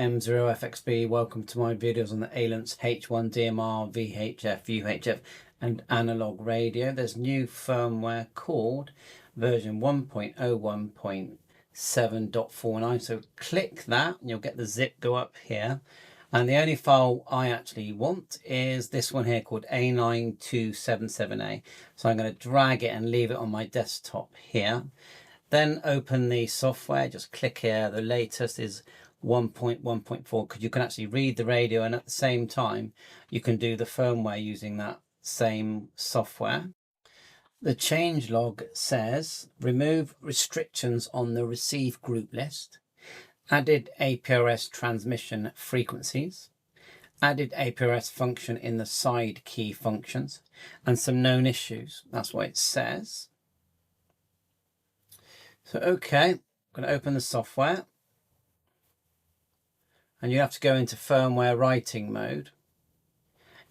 M0FXB. Welcome to my videos on the Ailunce H1 DMR, VHF, UHF and analog radio. There's new firmware called version 1.01.7.49. So click that and you'll get the zip go up here. And the only file I actually want is this one here called A9277A. So I'm going to drag it and leave it on my desktop here. Then open the software, just click here. The latest is 1.1.4 because you can actually read the radio and at the same time you can do the firmware using that same software. The changelog says remove restrictions on the receive group list, added APRS transmission frequencies, added APRS function in the side key functions, and some known issues. That's what it says. So okay, I'm going to open the software and you have to go into firmware writing mode.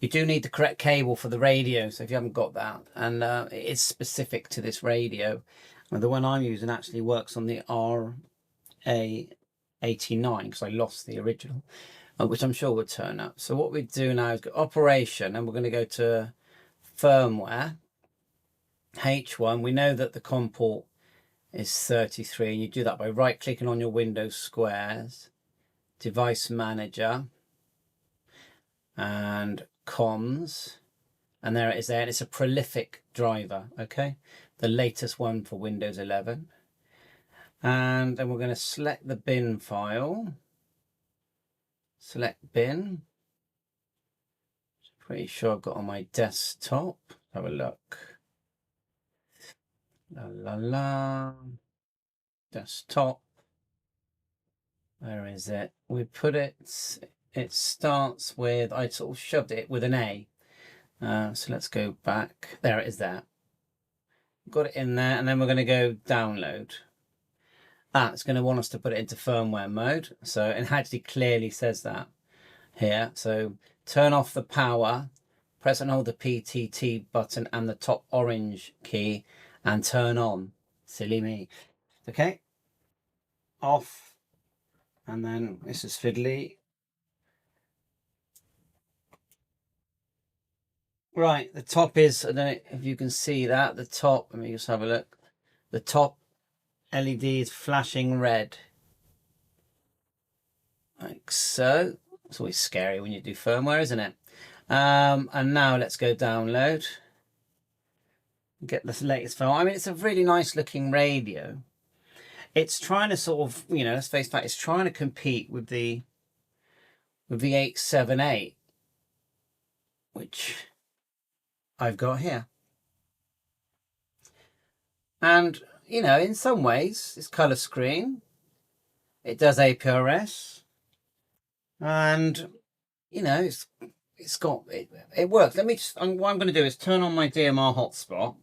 You do need the correct cable for the radio, so if you haven't got that, and it is specific to this radio. And the one I'm using actually works on the RA89 because I lost the original, which I'm sure would turn up. So what we do now is go operation and we're going to go to firmware H1. We know that the COM port is 33 and you do that by right clicking on your Windows squares, device manager and comms, and there it is there, and it's a prolific driver, okay, the latest one for Windows 11. And then we're going to select the bin file, select bin. Pretty sure I've got on my desktop. Have a look. Desktop, where is it? We put it, it starts with, I sort of shoved it with an A. So let's go back. There it is there. Got it in there, and then we're going to go download. It's going to want us to put it into firmware mode. So it actually clearly says that here. So turn off the power, press and hold the PTT button and the top orange key and turn on. Silly me. Okay, off, and then this is fiddly. Right, the top is, I don't know if you can see that, the top, let me just have a look. The top LED is flashing red. Like so. It's always scary when you do firmware, isn't it? And now let's go download. Get this latest file. I mean, it's a really nice looking radio. It's trying to sort of, you know, let's face fact, it's trying to compete with the 878, which I've got here. And, you know, in some ways, it's color screen. It does APRS. And, you know, it's got, it works. Let me just, what I'm going to do is turn on my DMR hotspot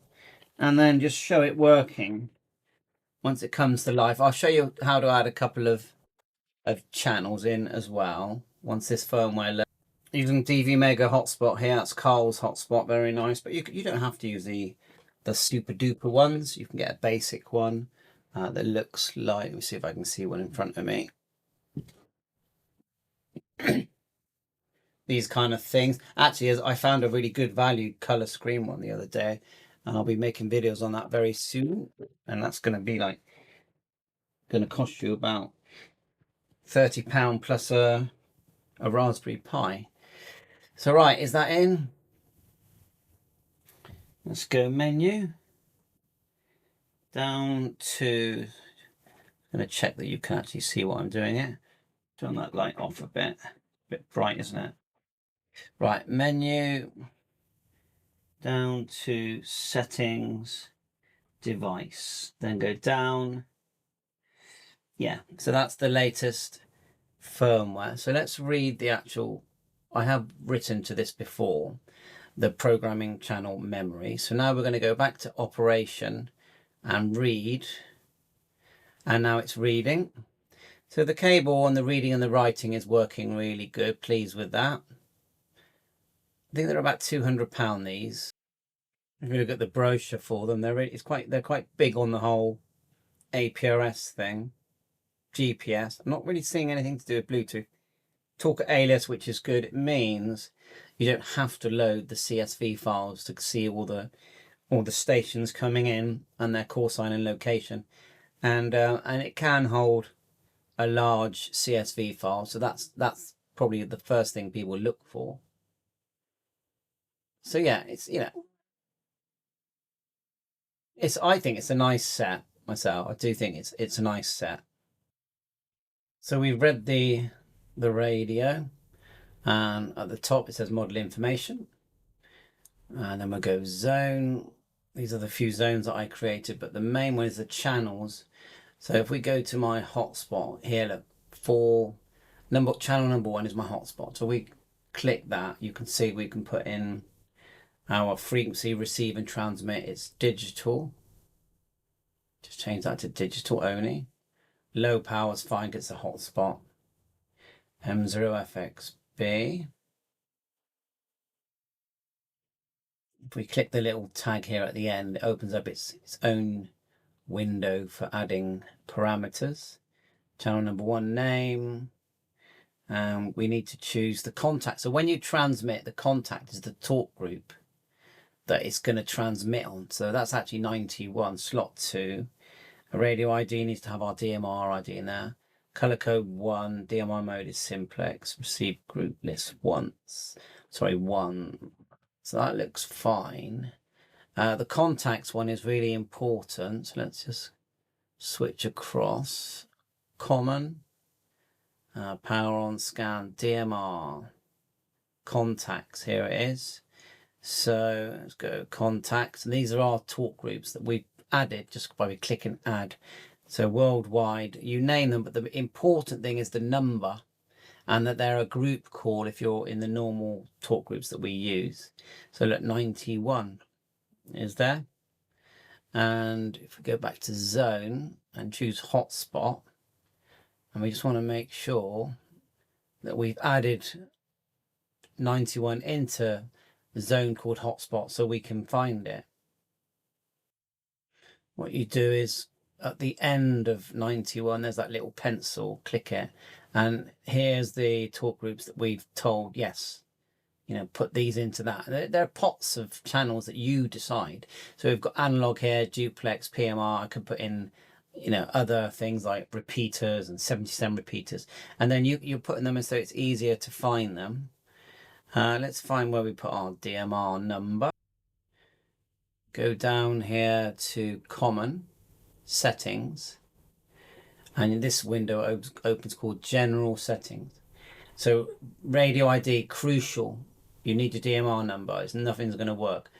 and then just show it working. Once it comes to life, I'll show you how to add a couple of channels in as well. Once this firmware, using DV Mega hotspot here, that's Carl's hotspot, very nice. But you don't have to use the super duper ones. You can get a basic one that looks like. Let me see if I can see one in front of me. These kind of things. Actually, as I found a really good value color screen one the other day. And I'll be making videos on that very soon. And that's going to be like, going to cost you about £30 plus a Raspberry Pi. So right, is that in? Let's go menu. Down to, I'm going to check that you can actually see what I'm doing here. Turn that light off a bit bright, isn't it? Right, menu. Down to settings, device, then go down. Yeah, so that's the latest firmware. So let's read the actual, I have written to this before, the programming channel memory. So now we're going to go back to operation and read, and now it's reading. So the cable and the reading and the writing is working really good. Pleased with that. I think they're about £200 these. If you look at the brochure for them, they're quite big on the whole APRS thing. GPS. I'm not really seeing anything to do with Bluetooth. talk alias, which is good. It means you don't have to load the CSV files to see all the stations coming in and their call sign and location, and it can hold a large CSV file. So that's probably the first thing people look for. So yeah, it's, you know, I think it's a nice set myself. I do think it's a nice set. So we've read the radio, and at the top it says model information, and then we'll go zone. These are the few zones that I created, but the main one is the channels. So if we go to my hotspot here, look, channel number 1 is my hotspot. So we click that, you can see we can put in our frequency, receive and transmit. It's digital. Just change that to digital only. Low power is fine because it's a hotspot. M0FXB. If we click the little tag here at the end, it opens up its own window for adding parameters. Channel number 1 name. We need to choose the contact. So when you transmit, the contact is the talk group that it's going to transmit on. So that's actually 91, slot 2. A radio ID needs to have our DMR ID in there. Color code 1, DMR mode is simplex. Receive group list 1. So that looks fine. The contacts one is really important. So let's just switch across. Common, power on scan, DMR, contacts, here it is. So let's go contacts, and these are our talk groups that we've added just by clicking add. So worldwide, you name them, but the important thing is the number, and that they're a group call if you're in the normal talk groups that we use. So look, 91 is there. And if we go back to zone and choose hotspot, and we just want to make sure that we've added 91 into the zone called hotspot so we can find it. What you do is at the end of 91, there's that little pencil, click it. And here's the talk groups that we've told, yes, you know, put these into that. There are pots of channels that you decide. So we've got analog here, duplex, PMR. I could put in, you know, other things like repeaters and 77 repeaters. And then you're putting them in so it's easier to find them. Let's find where we put our DMR number. Go down here to common settings. And in this window opens called general settings. So radio ID, crucial. You need your DMR number. Nothing's going to work.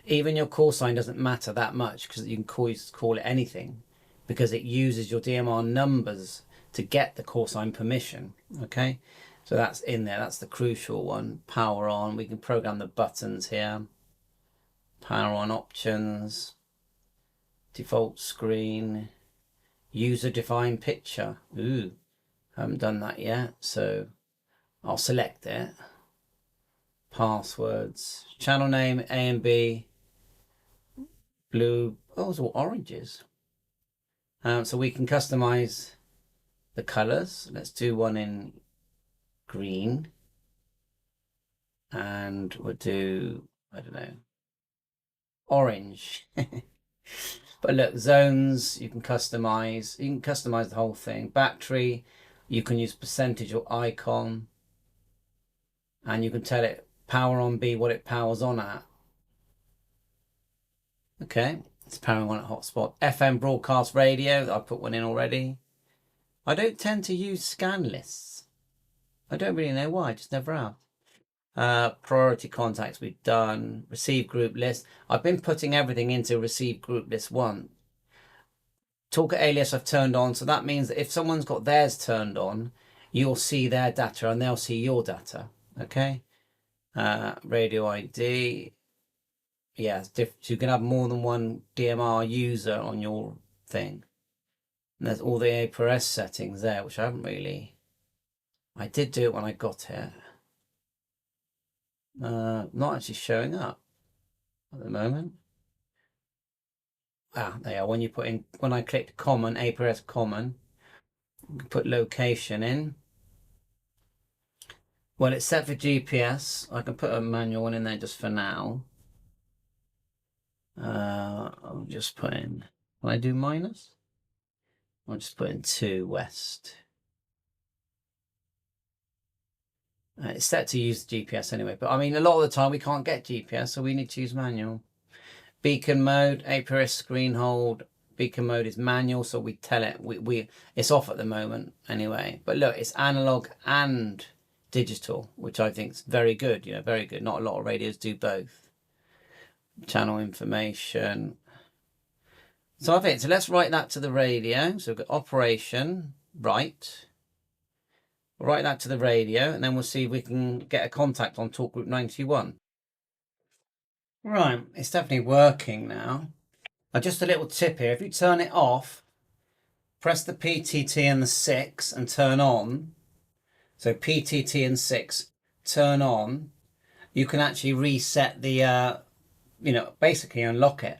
Even your call sign doesn't matter that much because you can call it anything, because it uses your DMR numbers to get the call sign permission. Okay, so that's in there. That's the crucial one. Power on. We can program the buttons here. Power on options. Default screen. User defined picture. Ooh, haven't done that yet. So I'll select it. Passwords. Channel name A and B. Blue. Oh, those are all oranges. So we can customize the colors. Let's do one in green. And we'll do, I don't know, orange. But look, zones, you can customize. You can customize the whole thing. Battery, you can use percentage or icon. And you can tell it power on B what it powers on at. Okay, it's powering on at hotspot. FM broadcast radio, I put one in already. I don't tend to use scan lists. I don't really know why, I just never have. Priority contacts we've done. Receive group list. I've been putting everything into receive group list 1. Talker alias I've turned on, so that means that if someone's got theirs turned on, you'll see their data and they'll see your data. Okay. Radio ID. Yeah, so you can have more than one DMR user on your thing. And there's all the APRS settings there, which I haven't really. I did do it when I got here. Not actually showing up at the moment. There are. When I clicked common, APRS common, you can put location in. Well, it's set for GPS. I can put a manual one in there just for now. I'll just put in, can I do minus? I'll just put in 2 west. It's set to use the GPS anyway, but I mean, a lot of the time we can't get GPS, so we need to use manual. Beacon mode, APRS screen hold. Beacon mode is manual, so we tell it, it's off at the moment anyway. But look, it's analog and digital, which I think is very good, you know, very good. Not a lot of radios do both. Channel information. So I think, so let's write that to the radio. So we've got operation, write. We'll write that to the radio, and then we'll see if we can get a contact on talk group 91. Right, it's definitely working now. Just a little tip here, if you turn it off, press the PTT and the 6 and turn on. So PTT and 6, turn on. You can actually reset the, you know, basically unlock it.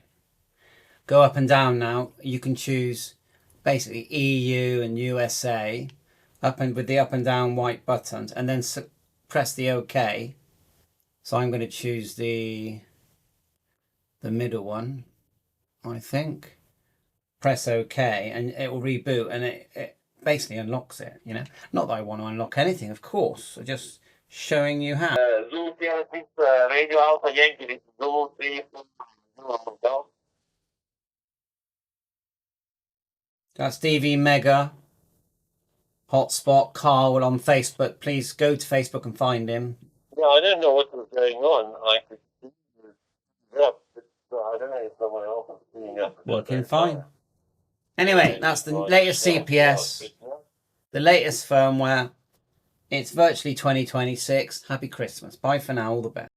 Go up and down now. You can choose basically EU and USA. Up and with the up and down white buttons, and then press the OK. So I'm going to choose the middle one, I think. Press OK, and it will reboot, and it basically unlocks it. You know, not that I want to unlock anything, of course. So just showing you how. Radio Alpha Yankee. That's DV Mega. Hotspot Carl on Facebook. Please go to Facebook and find him. Yeah, I didn't know what was going on. I could see it up, but I don't know if someone else was seeing it. Working fine. Anyway, that's the latest CPS, the latest firmware. It's virtually 2026. Happy Christmas. Bye for now. All the best.